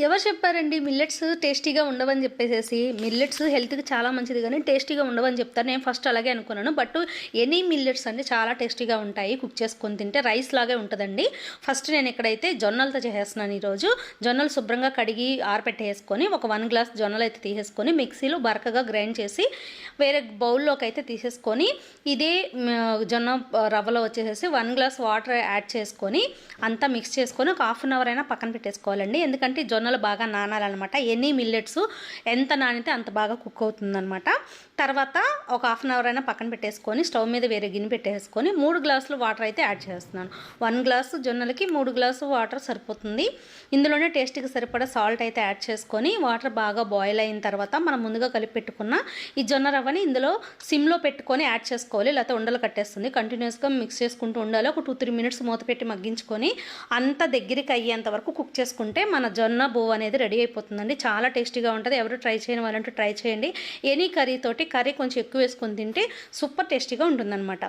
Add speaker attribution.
Speaker 1: ఎవరు చెప్పారండి మిల్లెట్స్ టేస్టీగా ఉండవని చెప్పేసేసి? మిల్లెట్స్ హెల్త్‌కి చాలా మంచిది గానీ, టేస్టీగా ఉండవని చెప్తారు. నేను ఫస్ట్ అలాగే అనుకున్నాను. బట్ ఎనీ మిల్లెట్స్ అండి చాలా టేస్టీగా ఉంటాయి. కుక్ చేసుకొని తింటే రైస్ లాగే ఉంటదండి. ఫస్ట్ నేను ఇక్కడైతే జొన్నలతో చేసేస్తున్నాను ఈరోజు. జొన్నలు శుభ్రంగా కడిగి ఆరపెట్టేసుకొని, ఒక 1 గ్లాస్ జొన్నలైతే తీసేసుకొని, మిక్సీలో బరకగా గ్రైండ్ చేసి, వేరే బౌల్‌లోకి అయితే తీసేసుకొని, ఇదే జొన్న రవ్వలో వచ్చేసేసి 1 గ్లాస్ వాటర్ యాడ్ చేసుకొని, అంతా మిక్స్ చేసుకొని, ఒక హాఫ్ అన్ అవర్ అయినా పక్కన పెట్టేసుకోవాలండి. ఎందుకంటే జొన్నలు బాగా నానాలన్నమాట. ఎనీ మిల్లెట్స్ ఎంత నానితే అంత బాగా కుక్ అవుతుందన్నమాట. తర్వాత ఒక హాఫ్ అన్ అవర్ అయినా పక్కన పెట్టేసుకొని, స్టవ్ మీద వేరే గిన్నె పెట్టేసుకొని 3 గ్లాసులు వాటర్ అయితే యాడ్ చేస్తున్నాను. 1 గ్లాసు జొన్నలకి 3 గ్లాసు వాటర్ సరిపోతుంది. ఇందులోనే టేస్ట్‌కి సరిపడా సాల్ట్ అయితే యాడ్ చేసుకొని, వాటర్ బాగా బాయిల్ అయిన తర్వాత మనం ముందుగా కలిపి పెట్టుకున్న ఈ జొన్న రవ్వని ఇందులో సిమ్‌లో పెట్టుకొని యాడ్ చేసుకోవాలి. లేకపోతే ఉండలు కట్టేస్తుంది. కంటిన్యూస్‌గా మిక్స్ చేసుకుంటూ ఉండాలి. ఒక 2-3 మినిట్స్ మూత పెట్టి మగ్గించుకొని, అంత దగ్గరికి అయ్యేంత వరకు కుక్ చేసుకుంటే మన జొన్న బువ్వ అనేది రెడీ అయిపోతుందండి. చాలా టేస్టీగా ఉంటుంది. ఎవరు ట్రై చేయని వాళ్ళంటే ట్రై చేయండి. ఎనీ కర్రీ తోటి కర్రీ కొంచెం ఎక్కువ వేసుకొని తింటే సూపర్ టేస్టీగా ఉంటుందన్నమాట.